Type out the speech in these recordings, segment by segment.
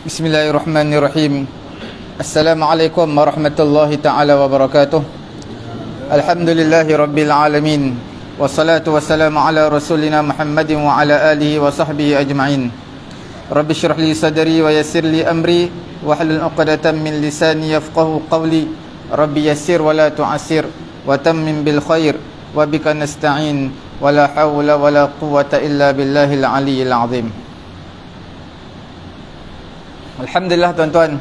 Bismillahirrahmanirrahim. Assalamualaikum warahmatullahi ta'ala wabarakatuh. Alhamdulillahi rabbil alamin. Wassalatu wassalamu ala rasulina Muhammadin wa ala alihi wa sahbihi ajma'in. Rabbi syrah li sadri wa yassir li amri wahlul 'uqdatam min lisani yafqahu qawli. Rabbi yassir wa la tu'assir wa tammim bil khair wa bika nasta'in wa la hawla wa la quwwata illa billahil aliyyil 'azim. Alhamdulillah tuan-tuan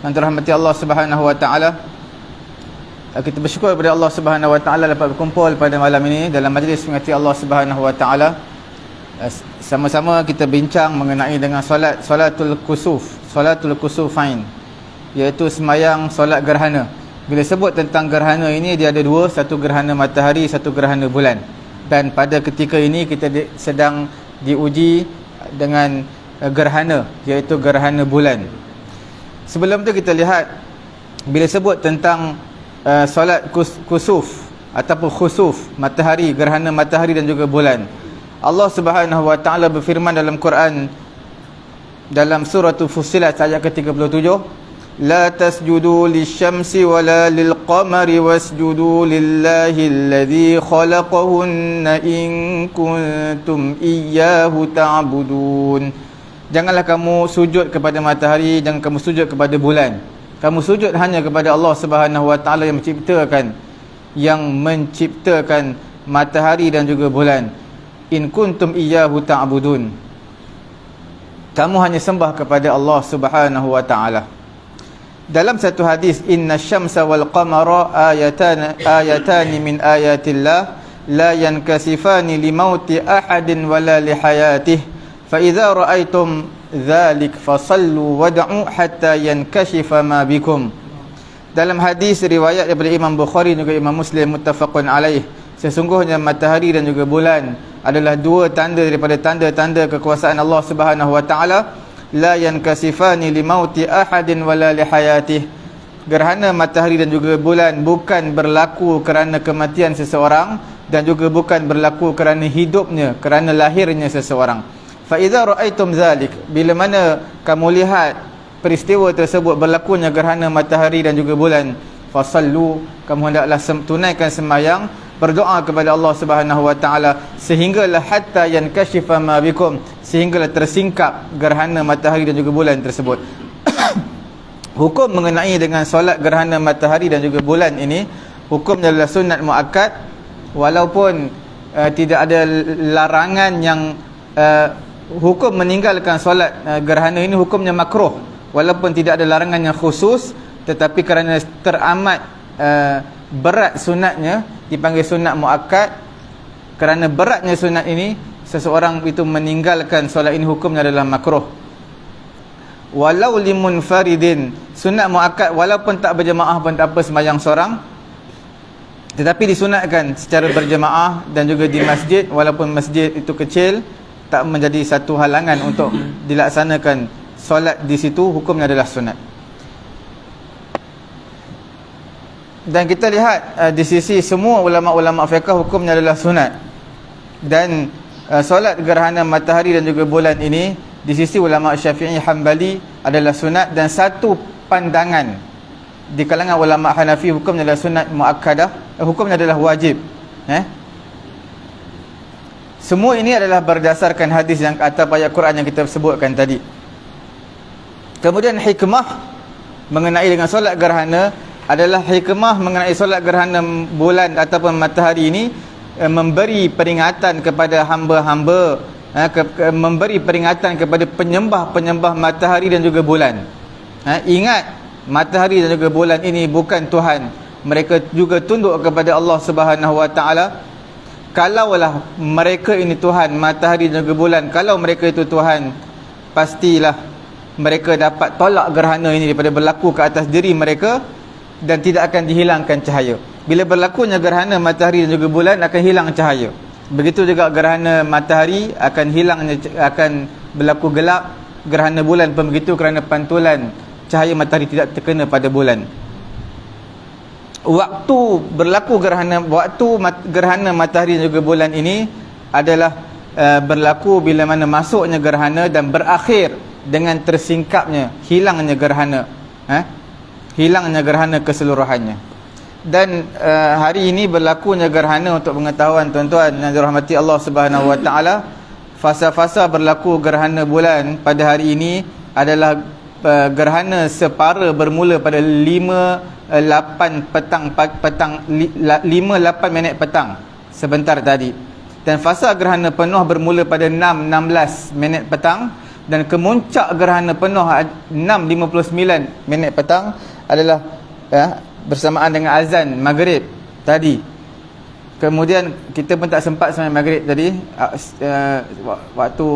yang dirahmati Allah Subhanahu wa taala. Kita bersyukur kepada Allah Subhanahu wa taala dapat berkumpul pada malam ini dalam majlis mengasihi Allah Subhanahu wa taala. Sama-sama kita bincang mengenai dengan salatul kusufain, iaitu sembahyang solat gerhana. Bila sebut tentang gerhana ini, dia ada dua, satu gerhana matahari, satu gerhana bulan. Dan pada ketika ini kita sedang diuji dengan gerhana, iaitu gerhana bulan. Sebelum tu kita lihat, bila sebut tentang solat kusuf ataupun khusuf, matahari, gerhana matahari dan juga bulan, Allah Subhanahu wa taala berfirman dalam Quran dalam surah Fussilat ayat ke-37, la tasjudu lisyamsi wala lilqamari wasjudu lillahi alladhi khalaqahunna in kuntum iyyahu ta'budun. Janganlah kamu sujud kepada matahari, jangan kamu sujud kepada bulan. Kamu sujud hanya kepada Allah Subhanahu wa taala yang menciptakan matahari dan juga bulan. In kuntum iyyahu ta'budun. Kamu hanya sembah kepada Allah Subhanahu wa taala. Dalam satu hadis, inna syamsa wal qamara ayatan min ayatillah la yankasifani limauti ahadin wala lihayatihi fa idza ra'aitum dzalik fasallu wad'u hatta yankashifa ma bikum. Dalam hadis riwayat daripada Imam Bukhari dan juga Imam Muslim muttafaqun alaih, sesungguhnya matahari dan juga bulan adalah dua tanda daripada tanda-tanda kekuasaan Allah Subhanahu wa taala. La yankasifani limauti ahadin wala lihayatihi. Gerhana matahari dan juga bulan bukan berlaku kerana kematian seseorang dan juga bukan berlaku kerana hidupnya, kerana lahirnya seseorang. Fa idza ra'aitum zalik, bila mana kamu lihat peristiwa tersebut berlakunya gerhana matahari dan juga bulan, fasallu, kamu hendaklah tunaikan sembahyang, berdoa kepada Allah Subhanahu wa taala sehinggalah hatta yankashifa ma bikum, sehinggalah tersingkap gerhana matahari dan juga bulan tersebut. Hukum mengenai dengan solat gerhana matahari dan juga bulan ini, hukumnya adalah sunat muakkad, walaupun tidak ada larangan yang hukum meninggalkan solat gerhana ini hukumnya makruh, walaupun tidak ada larangan yang khusus, tetapi kerana teramat berat sunatnya dipanggil sunat muakkad. Kerana beratnya sunat ini, seseorang itu meninggalkan solat ini hukumnya adalah makruh. Walau limunfaridin, sunat muakkad walaupun tak berjemaah pun tak apa, sembahyang seorang, tetapi disunatkan secara berjemaah dan juga di masjid, walaupun masjid itu kecil, tak menjadi satu halangan untuk dilaksanakan solat di situ, hukumnya adalah sunat. Dan kita lihat di sisi semua ulama-ulama fiqh, hukumnya adalah sunat. Dan solat gerhana matahari dan juga bulan ini di sisi ulama Syafi'i Hambali adalah sunat, dan satu pandangan di kalangan ulama Hanafi hukumnya adalah sunat muakkadah, hukumnya adalah wajib. Semua ini adalah berdasarkan hadis yang atau ayat Quran yang kita sebutkan tadi. Kemudian hikmah mengenai dengan solat gerhana adalah hikmah mengenai solat gerhana bulan ataupun matahari ini memberi peringatan kepada hamba-hamba, memberi peringatan kepada penyembah-penyembah matahari dan juga bulan. Ingat, matahari dan juga bulan ini bukan Tuhan. Mereka juga tunduk kepada Allah Subhanahu wa taala. Kalaulah mereka ini Tuhan, matahari dan juga bulan, kalau mereka itu Tuhan, pastilah mereka dapat tolak gerhana ini daripada berlaku ke atas diri mereka dan tidak akan dihilangkan cahaya. Bila berlakunya gerhana matahari dan juga bulan, akan hilang cahaya. Begitu juga gerhana matahari akan berlaku gelap, gerhana bulan pun begitu, kerana pantulan cahaya matahari tidak terkena pada bulan. Waktu berlaku gerhana matahari dan juga bulan ini adalah berlaku bila mana masuknya gerhana dan berakhir dengan tersingkapnya, hilangnya gerhana, hilangnya gerhana keseluruhannya. Dan hari ini berlakunya gerhana, untuk pengetahuan tuan-tuan yang dirahmati Allah Subhanahu Wa Taala, fasa-fasa berlaku gerhana bulan pada hari ini adalah gerhana separa bermula pada 5-8 minit petang sebentar tadi, dan fasa gerhana penuh bermula pada 6:16 minit petang, dan kemuncak gerhana penuh 6:59 minit petang adalah bersamaan dengan azan maghrib tadi. Kemudian kita pun tak sempat sembahyang maghrib tadi, waktu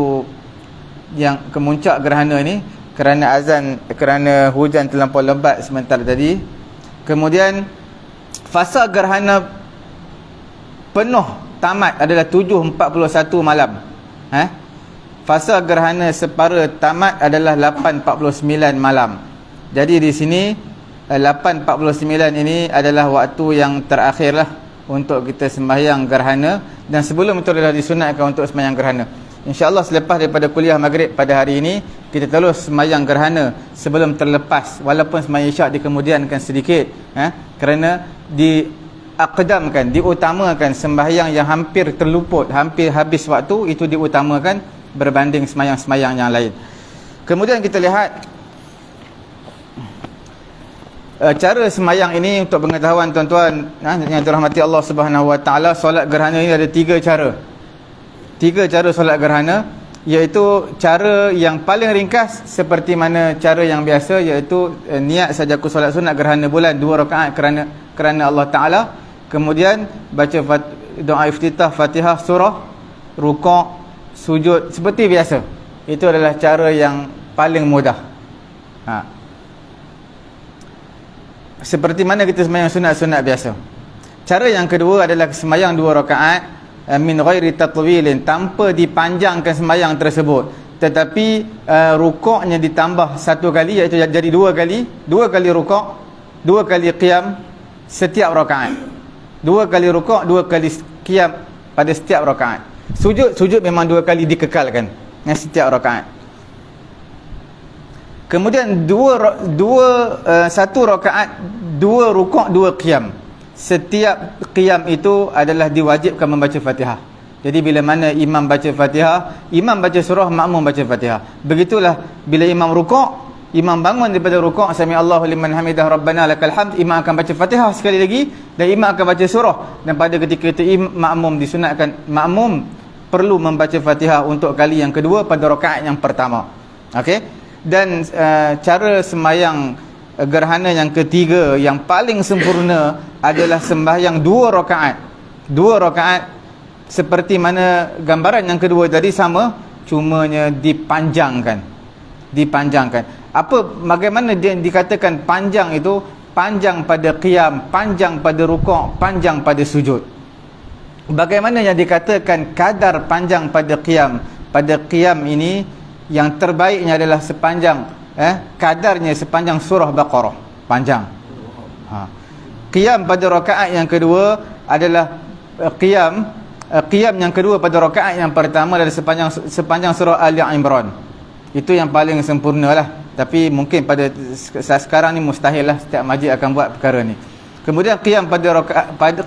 yang kemuncak gerhana ini, kerana azan, kerana hujan terlampau lebat sebentar tadi. Kemudian fasa gerhana penuh tamat adalah 7:41 malam. Fasa gerhana separa tamat adalah 8:49 malam. Jadi di sini 8:49 ini adalah waktu yang terakhirlah untuk kita sembahyang gerhana, dan sebelum itu adalah disunatkan untuk sembahyang gerhana. InsyaAllah selepas daripada kuliah maghrib pada hari ini, kita terus sembahyang gerhana sebelum terlepas, walaupun sembahyang isyak dikemudiankan sedikit, kerana diakdamkan, diutamakan sembahyang yang hampir terluput, hampir habis waktu, itu diutamakan berbanding sembahyang-sembahyang yang lain. Kemudian kita lihat cara sembahyang ini, untuk pengetahuan tuan-tuan yang dirahmati Allah Subhanahu Wa Taala, solat gerhana ini ada 3 cara. 3 cara solat gerhana, iaitu cara yang paling ringkas seperti mana cara yang biasa, iaitu niat saja aku solat sunat gerhana bulan 2 rakaat kerana Allah Taala. Kemudian baca doa iftitah, Fatihah, surah, rukuk, sujud seperti biasa. Itu adalah cara yang paling mudah. Seperti mana kita sembahyang sunat-sunat biasa. Cara yang kedua adalah sembahyang 2 rakaat min ghairi tatwilin, tanpa dipanjangkan sembahyang tersebut, tetapi rukuknya ditambah 1 kali, iaitu jadi 2 kali. 2 kali rukuk, 2 kali qiyam setiap rakaat. 2 kali rukuk, 2 kali qiyam pada setiap rakaat. Sujud memang 2 kali dikekalkan setiap rakaat. Kemudian 1 rakaat 2 rukuk 2 qiyam. Setiap qiyam itu adalah diwajibkan membaca Fatihah. Jadi bila mana imam baca Fatihah, imam baca surah, makmum baca Fatihah. Begitulah bila imam rukuk, imam bangun daripada rukuk, sami Allahu liman hamidah rabbana lakal hamd, imam akan baca Fatihah sekali lagi, dan imam akan baca surah. Dan pada ketika itu makmum disunatkan, makmum perlu membaca Fatihah untuk kali yang kedua pada rakaat yang pertama. Okey? Dan cara sembahyang gerhana yang ketiga yang paling sempurna adalah sembahyang 2 rakaat. 2 rakaat seperti mana gambaran yang kedua tadi sama, cumanya dipanjangkan. Bagaimana dia dikatakan panjang itu? Panjang pada qiyam, panjang pada rukuk, panjang pada sujud. Bagaimana yang dikatakan kadar panjang pada qiyam? Pada qiyam ini yang terbaiknya adalah sepanjang kadarnya sepanjang surah Baqarah, panjang. Qiyam pada rakaat yang kedua adalah qiyam yang kedua pada rakaat yang pertama adalah sepanjang surah Ali Imran. Itu yang paling sempurna lah. Tapi mungkin pada sekarang ni mustahil lah setiap masjid akan buat perkara ni. Kemudian qiyam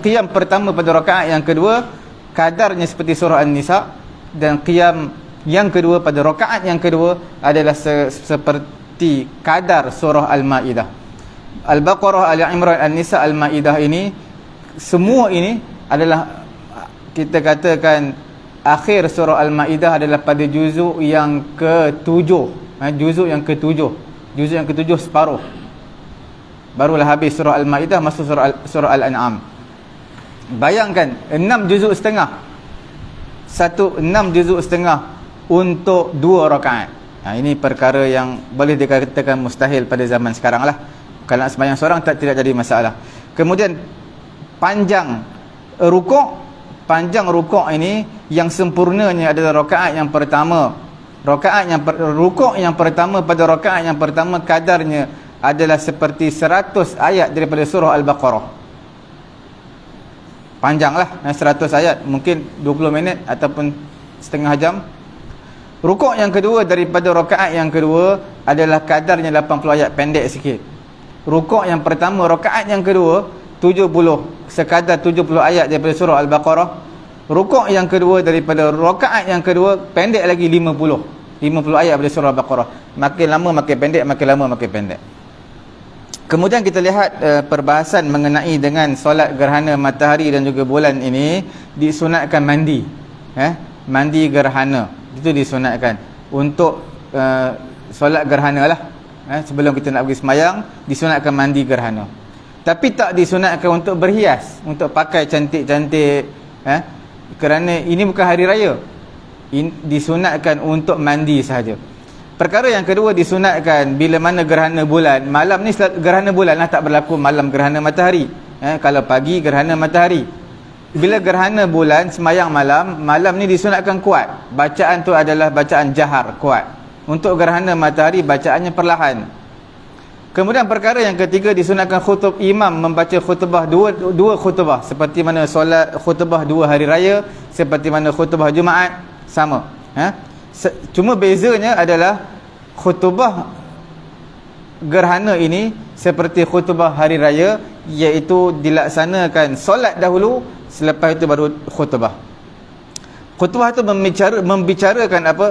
qiyam pertama pada rakaat yang kedua kadarnya seperti surah An-Nisa, dan qiyam yang kedua pada rakaat yang kedua adalah seperti kadar surah Al-Maidah. Al-Baqarah, Ali Imran, An-Nisa, Al-Maidah ini, semua ini adalah, kita katakan akhir surah Al-Maidah adalah pada juzuk yang ke-7. Juzuk yang ke-7 separuh. Barulah habis surah Al-Maidah, masuk surah Al-An'am. Bayangkan 6 juzuk setengah. 6 juzuk setengah untuk 2 rakaat. Ini perkara yang boleh dikatakan mustahil pada zaman sekarang lah. Kalau nak sembahyang seorang tidak jadi masalah. Kemudian panjang rukuk ini yang sempurnanya adalah rakaat yang pertama. Rukuk yang pertama pada rakaat yang pertama kadarnya adalah seperti 100 ayat daripada surah Al-Baqarah. Panjanglah 100 ayat, mungkin 20 minit ataupun setengah jam. Rukuk yang kedua daripada rakaat yang kedua adalah kadarnya 80 ayat, pendek sikit. Rukuk yang pertama, rakaat yang kedua 70, sekadar 70 ayat daripada surah Al-Baqarah. Rukuk yang kedua daripada rakaat yang kedua pendek lagi 50 ayat daripada surah Al-Baqarah. Makin lama makin pendek, makin lama makin pendek. Kemudian kita lihat perbahasan mengenai dengan solat gerhana matahari dan juga bulan ini. Disunatkan mandi, mandi gerhana itu disunatkan untuk solat gerhana lah. Sebelum kita nak pergi semayang, disunatkan mandi gerhana. Tapi tak disunatkan untuk berhias, untuk pakai cantik-cantik, kerana ini bukan hari raya. Disunatkan untuk mandi sahaja. Perkara yang kedua disunatkan bila mana gerhana bulan. Malam ni gerhana bulan lah, tak berlaku malam gerhana matahari. Kalau pagi gerhana matahari. Bila gerhana bulan semayang malam, malam ni disunatkan kuat. Bacaan tu adalah bacaan jahar, kuat. Untuk gerhana matahari bacaannya perlahan. Kemudian perkara yang ketiga disunatkan khutbah, imam membaca khutbah dua khutbah, seperti mana solat khutbah 2 hari raya, seperti mana khutbah Jumaat, sama. Cuma bezanya adalah khutbah gerhana ini seperti khutbah hari raya, iaitu dilaksanakan solat dahulu, selepas itu baru khutbah. Khutbah itu membicarakan apa?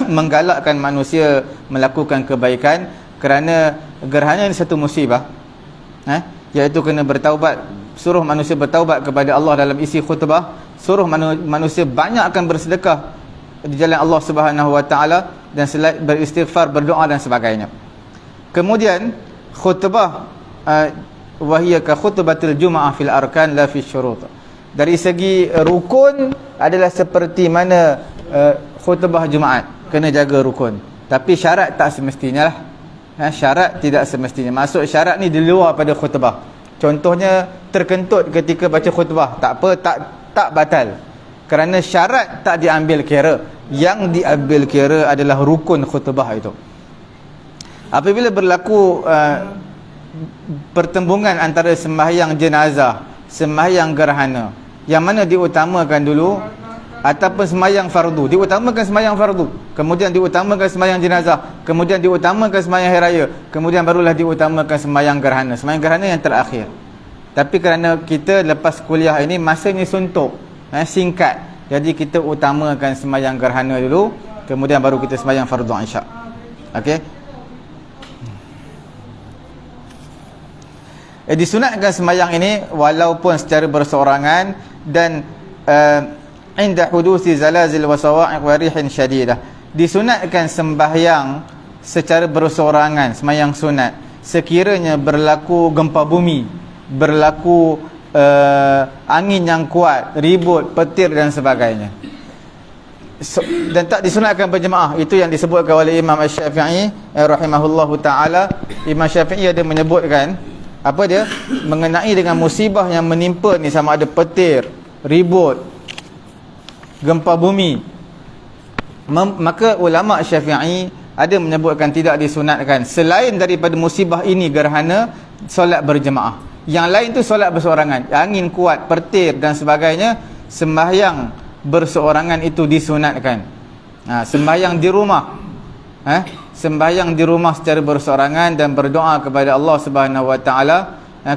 Menggalakkan manusia melakukan kebaikan, kerana gerhana ini satu musibah, iaitu kena bertaubat. Suruh manusia bertaubat kepada Allah dalam isi khutbah. Suruh manusia banyak akan bersedekah di jalan Allah Subhanahu Wa Taala, dan beristighfar, berdoa dan sebagainya. Kemudian khutbah wahiyya ka khutbatil jum'ah fil arkan la fi syurut. Dari segi rukun adalah seperti mana khutbah Jumaat, kena jaga rukun. Tapi syarat tak semestinya lah. Syarat tidak semestinya. Maksud syarat ni di luar pada khutbah. Contohnya terkentut ketika baca khutbah, tak apa, tak batal. Kerana syarat tak diambil kira. Yang diambil kira adalah rukun khutbah itu. Apabila berlaku pertembungan antara sembahyang jenazah, sembahyang gerhana, yang mana diutamakan dulu, ataupun sembahyang fardu, diutamakan sembahyang fardu, kemudian diutamakan sembahyang jenazah, kemudian diutamakan sembahyang hari raya, kemudian barulah diutamakan sembahyang gerhana. Sembahyang gerhana yang terakhir. Tapi kerana kita lepas kuliah ini masanya suntuk, singkat, jadi kita utamakan sembahyang gerhana dulu, kemudian baru kita sembahyang fardu isyak. Okey. Disunatkan sembahyang ini walaupun secara berseorangan, dan inda hudusi zalazil wa sawa'iq wa rihin syadidah. Disunatkan sembahyang secara berseorangan, sembahyang sunat, sekiranya berlaku gempa bumi, berlaku angin yang kuat, ribut, petir dan sebagainya. Dan tak disunatkan berjemaah. Itu yang disebutkan oleh Imam Syafi'i rahimahullahu ta'ala. Imam Syafi'i ada menyebutkan apa dia mengenai dengan musibah yang menimpa ni, sama ada petir, ribut, gempa bumi. Maka ulama Syafi'i ada menyebutkan tidak disunatkan selain daripada musibah ini gerhana, solat berjemaah. Yang lain tu solat berseorangan. Angin kuat, petir dan sebagainya, sembahyang berseorangan itu disunatkan. Sembahyang di rumah, sembahyang di rumah secara berseorangan dan berdoa kepada Allah Subhanahu Wa Taala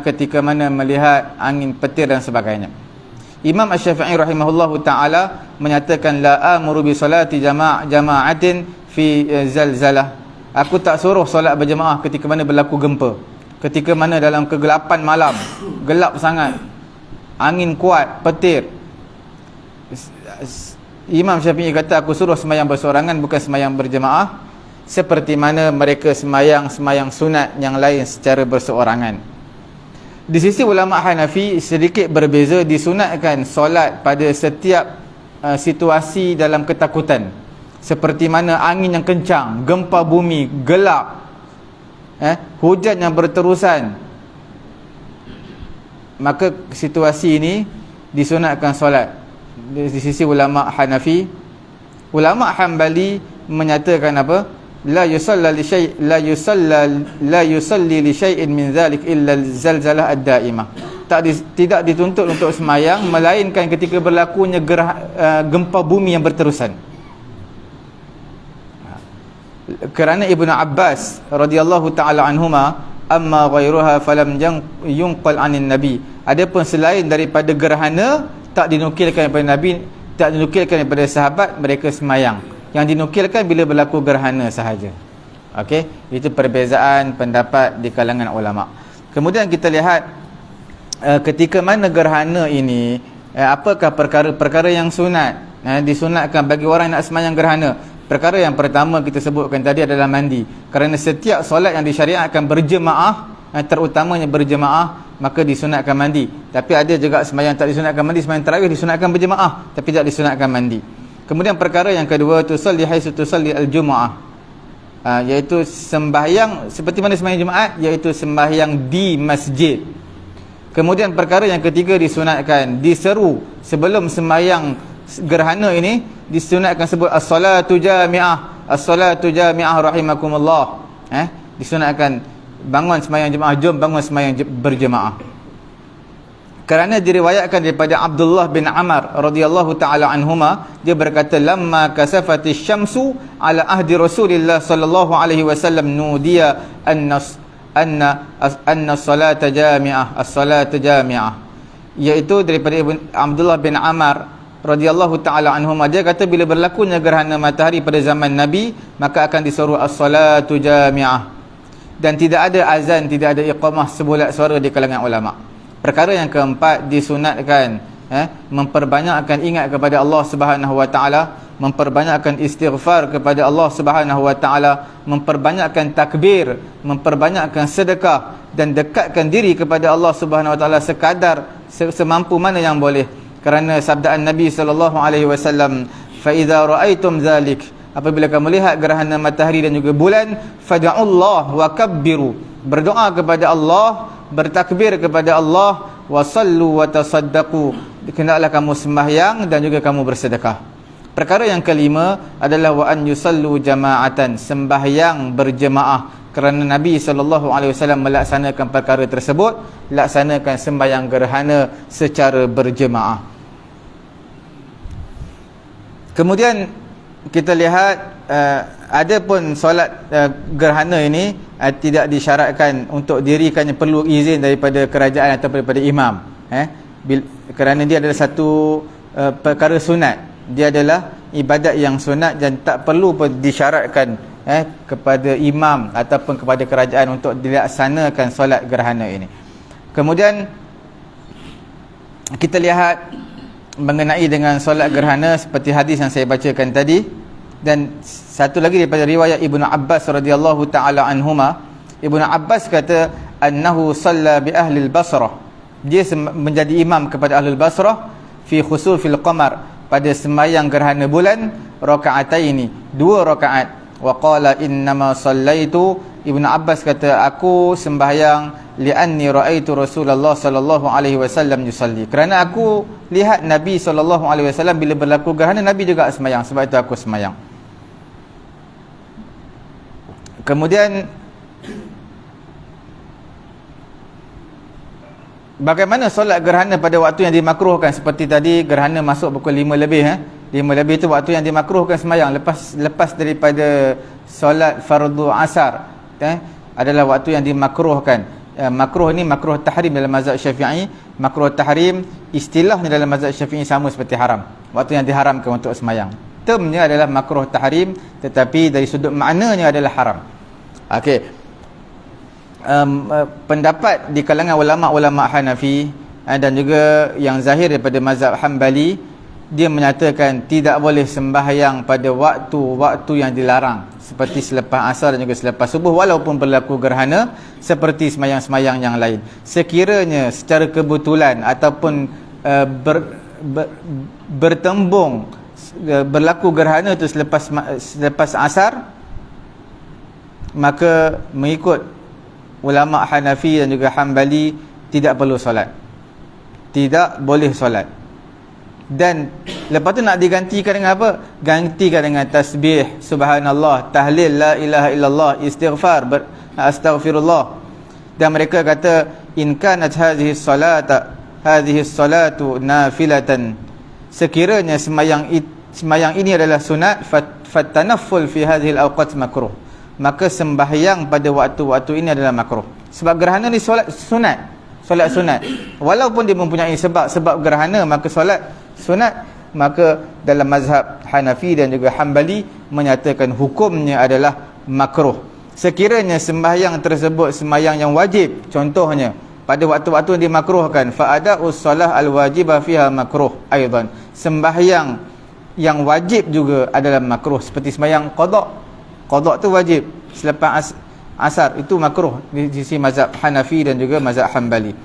ketika mana melihat angin, petir dan sebagainya. Imam Asy-Syafi'i rahimahullahu taala menyatakan la amuru bi salati jama'atin fi zalzalah. Aku tak suruh solat berjemaah ketika mana berlaku gempa, ketika mana dalam kegelapan malam, gelap sangat, angin kuat, petir. Imam Syafi'i kata aku suruh sembahyang berseorangan, bukan sembahyang berjemaah, seperti mana mereka sembahyang sunat yang lain secara berseorangan. Di sisi ulama Hanafi sedikit berbeza. Disunatkan solat pada setiap situasi dalam ketakutan, seperti mana angin yang kencang, gempa bumi, gelap, hujan yang berterusan. Maka situasi ini disunatkan solat di sisi ulama Hanafi. Ulama Hanbali menyatakan apa? La yusalli li syai'in min dhalik illa zalzalah ad-daimah. Tidak dituntut untuk semayang melainkan ketika berlakunya gempa bumi yang berterusan. kerana Ibnu Abbas radhiyallahu taala anhuma amma ghairuha falam yunqal anin nabi, adapun selain daripada gerhana tak dinukilkan daripada nabi, tak dinukilkan daripada sahabat mereka semayang. Yang dinukilkan bila berlaku gerhana sahaja. Okey, itu perbezaan pendapat di kalangan ulama. Kemudian kita lihat ketika mana gerhana ini, apakah perkara-perkara yang sunat, disunatkan bagi orang yang nak semayang gerhana. Perkara yang pertama kita sebutkan tadi adalah mandi. Kerana setiap solat yang disyariatkan berjemaah, terutamanya berjemaah, maka disunatkan mandi. Tapi ada juga sembahyang tak disunatkan mandi, sembahyang tarawih disunatkan berjemaah tapi tak disunatkan mandi. Kemudian perkara yang kedua, tusalli haitsu tusalli al-jumu'ah, iaitu sembahyang seperti mana sembahyang Jumaat, iaitu sembahyang di masjid. Kemudian perkara yang ketiga disunatkan diseru sebelum sembahyang gerhana ini, disunatkan sebut as-salatu jami'ah, as-salatu jami'ah rahimakumullah. Disunatkan bangun sembahyang jemaah, jom bangun sembahyang berjemaah. Kerana diriwayatkan daripada Abdullah bin Amr radhiyallahu taala anhuma, dia berkata lamma kasafati syamsu ala ahdi Rasulillah sallallahu alaihi wasallam nudiya anna salata jami'ah, as-salatu jami'ah, iaitu daripada Abdullah bin Amr radhiyallahu taala anhuma, dia kata bila berlakunya gerhana matahari pada zaman Nabi, maka akan disuruh as-salatu jami'ah, dan tidak ada azan, tidak ada iqamah sebulat suara di kalangan ulama. Perkara yang keempat disunatkan memperbanyakkan ingat kepada Allah Subhanahu wa taala, memperbanyakkan istighfar kepada Allah Subhanahu wa taala, memperbanyakkan takbir, memperbanyakkan sedekah, dan dekatkan diri kepada Allah Subhanahu wa taala sekadar semampu mana yang boleh. Kerana sabdaan Nabi sallallahu alaihi wasallam, fa idza raaitum zalik, apabila kamu lihat gerhana matahari dan juga bulan, fad'ullah wa kabbiru, berdoa kepada Allah, bertakbir kepada Allah, wa sallu wa tasaddaqu, hendaklah kamu sembahyang dan juga kamu bersedekah. Perkara yang kelima adalah wa an yusallu jama'atan, sembahyang berjemaah. Kerana Nabi SAW melaksanakan perkara tersebut, laksanakan sembahyang gerhana secara berjemaah. Kemudian kita lihat ada pun solat gerhana ini tidak disyaratkan untuk dirikannya perlu izin daripada kerajaan atau daripada imam, kerana dia adalah satu perkara sunat. Dia adalah ibadat yang sunat dan tak perlu pun disyaratkan kepada imam ataupun kepada kerajaan untuk dilaksanakan solat gerhana ini. Kemudian kita lihat mengenai dengan solat gerhana seperti hadis yang saya bacakan tadi, dan satu lagi daripada riwayat Ibnu Abbas radhiyallahu taala anhuma. Ibnu Abbas kata annahu salla bi ahli al-Basrah, dia menjadi imam kepada ahli al-Basrah fi khusufil qamar, pada sembahyang gerhana bulan, rakaataini, 2 rakaat. Wa qala innama sallaitu, Ibnu Abbas kata aku sembahyang li'anni ra'aitu Rasulullah sallallahu alaihi wasallam yusalli, kerana aku lihat Nabi sallallahu alaihi wasallam bila berlaku gerhana, Nabi juga sembahyang, sebab itu aku sembahyang. Kemudian bagaimana solat gerhana pada waktu yang dimakruhkan? Seperti tadi gerhana masuk pukul 5 lebih 5 lebih itu waktu yang dimakruhkan sembahyang, lepas daripada solat fardu asar, adalah waktu yang dimakruhkan. Makruh ni makruh tahrim dalam mazhab Syafi'i. Makruh tahrim istilahnya dalam mazhab Syafi'i sama seperti haram, waktu yang diharamkan untuk sembahyang. Termnya adalah makruh tahrim, tetapi dari sudut maknanya adalah haram. Okey. Pendapat di kalangan ulama-ulama Hanafi dan juga yang zahir daripada mazhab Hambali, dia menyatakan tidak boleh sembahyang pada waktu-waktu yang dilarang, seperti selepas asar dan juga selepas subuh, walaupun berlaku gerhana, seperti sembahyang-sembahyang yang lain. Sekiranya secara kebetulan ataupun bertembung berlaku gerhana itu selepas asar, maka mengikut ulama Hanafi dan juga Hambali tidak perlu solat, tidak boleh solat. Dan lepas tu nak digantikan dengan apa? Gantikan dengan tasbih, subhanallah, tahlil, la ilaha illallah, istighfar, astaghfirullah. Dan mereka kata in kanat hadhihi salatu nafilatan, sekiranya sembahyang ini adalah sunat, fatanafful fi hadhihi al-awqat makruh. Maka sembahyang pada waktu-waktu ini adalah makruh. Sebab gerhana ni solat sunat. Walaupun dia mempunyai sebab gerhana, maka solat sunat. Maka dalam mazhab Hanafi dan juga Hanbali menyatakan hukumnya adalah makruh. Sekiranya sembahyang tersebut sembahyang yang wajib, contohnya pada waktu-waktu yang dimakruhkan, fa ada'us solah al-wajibah fiha makruh aidan. Sembahyang yang wajib juga adalah makruh, seperti sembahyang qada. Qada tu wajib selepas asar, itu makruh di sisi mazhab Hanafi dan juga mazhab Hanbali.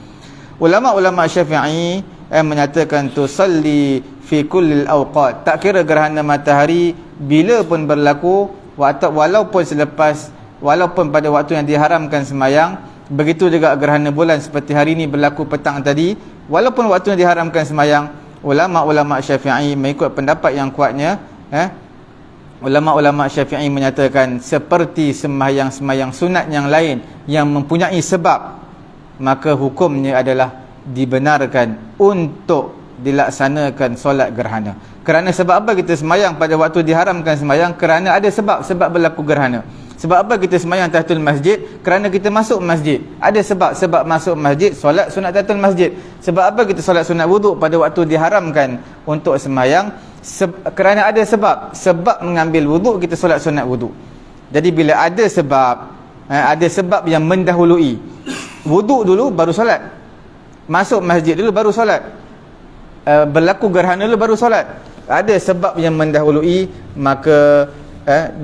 Ulama-ulama Syafi'i menyatakan tusalli fi kullil awqat, tak kira gerhana matahari bila pun berlaku, walaupun pada waktu yang diharamkan sembahyang. Begitu juga gerhana bulan seperti hari ini berlaku petang tadi, walaupun waktu yang diharamkan sembahyang. Ulama-ulama Syafi'i mengikut pendapat yang kuatnya, ulama-ulama Syafi'i menyatakan seperti sembahyang-sembahyang sunat yang lain yang mempunyai sebab, maka hukumnya adalah dibenarkan untuk dilaksanakan solat gerhana. Kerana sebab apa kita sembahyang pada waktu diharamkan sembahyang? Kerana ada sebab berlaku gerhana. Sebab apa kita sembahyang tahiyatul masjid? Kerana kita masuk masjid. Ada sebab masuk masjid, solat sunat tahiyatul masjid. Sebab apa kita solat sunat wuduk pada waktu diharamkan untuk sembahyang? Kerana ada sebab mengambil wuduk, kita solat sunat wuduk. Jadi bila ada sebab yang mendahului, wuduk dulu baru solat, masuk masjid dulu baru solat, berlaku gerhana dulu baru solat, ada sebab yang mendahului, maka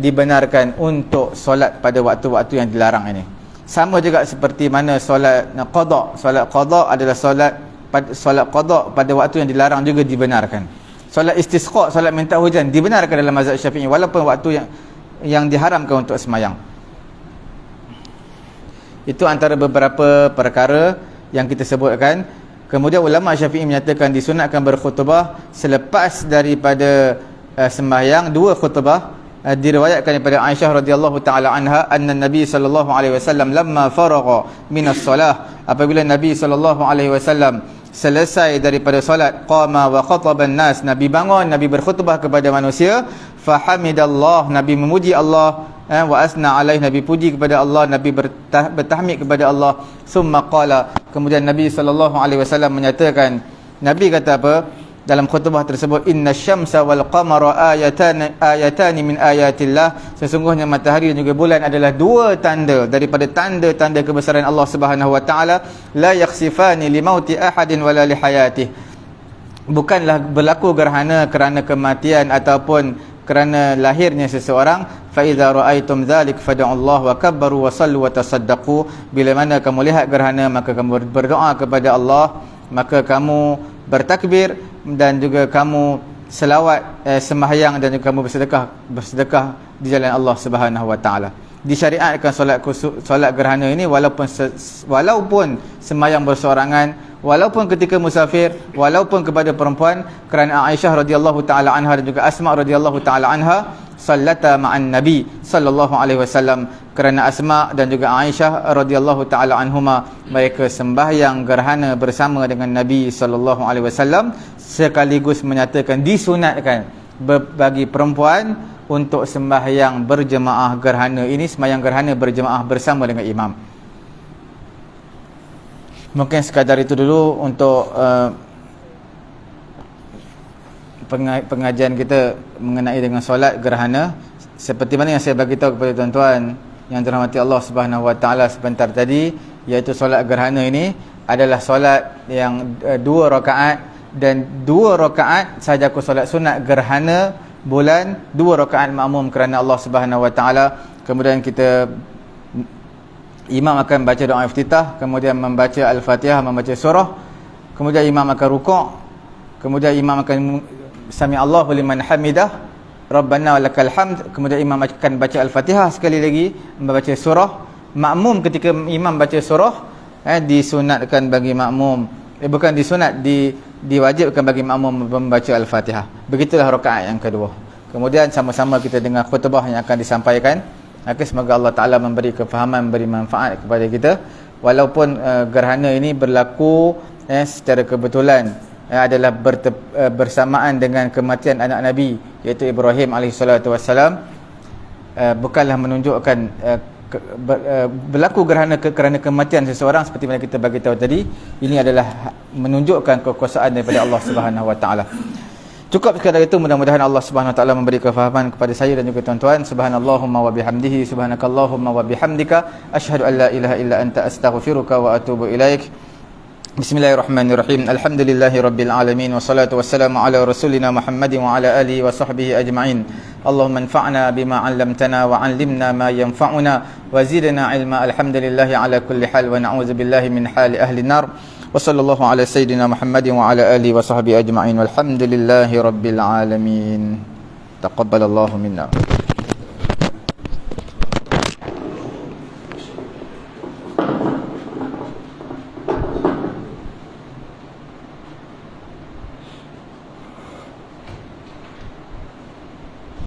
dibenarkan untuk solat pada waktu-waktu yang dilarang ini. Sama juga seperti mana solat qada. Solat qada adalah solat qada pada waktu yang dilarang juga dibenarkan. Solat istisqa, solat minta hujan, dibenarkan dalam mazhab Syafi'i walaupun waktu yang diharamkan untuk sembahyang. Itu antara beberapa perkara yang kita sebutkan. Kemudian ulama Syafi'i menyatakan disunatkan berkhutbah selepas daripada sembahyang, 2 khutbah. Diriwayatkan daripada Aisyah radhiyallahu taala anha, anna Nabi sallallahu alaihi wasallam lamma faragha minas solah, apabila Nabi sallallahu alaihi wasallam selesai daripada solat, qama wa khataban nas, Nabi bangun, Nabi berkhutbah kepada manusia, fahamidallah, Nabi memuji Allah, wa asna alaih, Nabi puji kepada Allah, Nabi bertahmid kepada Allah. Summa qala, kemudian Nabi sallallahu alaihi wasallam menyatakan, Nabi kata apa dalam khutbah tersebut? Inna syamsa wal qamara ayatani min ayatillah, sesungguhnya matahari dan juga bulan adalah 2 tanda daripada tanda-tanda kebesaran Allah Subhanahu wa taala. La yakhsifani li mauti ahadin wala li hayatihi, bukanlah berlaku gerhana kerana kematian ataupun kerana lahirnya seseorang. Fa idza raaitum dzalik fad'ullaha wa kabbaru wa sallu wa tasaddaqu, bila mana kamu lihat gerhana maka kamu berdoa kepada Allah, maka kamu bertakbir dan juga kamu selawat, sembahyang, dan juga kamu bersedekah di jalan Allah Subhanahu wa taala. Disyariatkan solat gerhana ini walaupun sembahyang bersorangan, walaupun ketika musafir, walaupun kepada perempuan. Kerana Aisyah radhiyallahu taala anha dan juga Asma radhiyallahu taala anha sallata ma'an Nabi sallallahu alaihi wasallam, kerana Asma dan juga Aisyah radhiyallahu taala anhuma mereka sembahyang gerhana bersama dengan Nabi sallallahu alaihi wasallam, sekaligus menyatakan disunatkan bagi perempuan untuk sembahyang berjemaah gerhana ini, sembahyang gerhana berjemaah bersama dengan imam. Mungkin sekadar itu dulu untuk pengajian kita mengenai dengan solat gerhana. Seperti mana yang saya bagi tahu kepada tuan-tuan yang dirahmati Allah Subhanahu wa taala sebentar tadi, iaitu solat gerhana ini adalah solat yang 2 rakaat, dan 2 rakaat sahaja aku solat sunat gerhana bulan, 2 rakaat makmum kerana Allah Subhanahu wa taala. Kemudian imam akan baca doa iftitah, kemudian membaca al-Fatihah, membaca surah, kemudian imam akan rukuk, kemudian imam akan sami Allahu liman hamidah, Rabbana walakal hamd, kemudian imam akan baca al-Fatihah sekali lagi, membaca surah. Makmum ketika imam baca surah, disunatkan bagi makmum, bukan disunat, diwajibkan bagi makmum membaca al-Fatihah. Begitulah rakaat yang kedua. Kemudian sama-sama kita dengar khutbah yang akan disampaikan. Semoga Allah Ta'ala memberi kefahaman, memberi manfaat kepada kita. Walaupun gerhana ini berlaku secara kebetulan, adalah bersamaan dengan kematian anak Nabi iaitu Ibrahim alaihissalam, bukanlah menunjukkan berlaku kerana kematian seseorang seperti mana kita bagi tahu tadi. Ini adalah menunjukkan kekuasaan daripada Allah Subhanahu Wa Taala. Cukup sekadar itu, mudah-mudahan Allah Subhanahu Wa Taala memberi kefahaman kepada saya dan juga tuan-tuan. Subhanallahumma wa bihamdihi, subhanakallahumma wa bihamdika, asyhadu an la ilaha illa anta, astaghfiruka wa atubu ilaik. Bismillahirrahmanirrahim. Alhamdulillahi rabbil alamin, wassalatu wassalamu ala rasulina Muhammadin wa ala alihi wa sahbihi ajma'in. Allahumma anfa'na bima 'allamtana wa 'allimna ma yanfa'una wa zidna 'ilma. Alhamdulillahi ala kulli hal wa na'udzu billahi min hali ahli nar. Wa sallallahu ala sayyidina Muhammadin wa ala alihi wa sahbihi ajma'in. Walhamdulillahi rabbil alamin. Taqabbalallahu minna.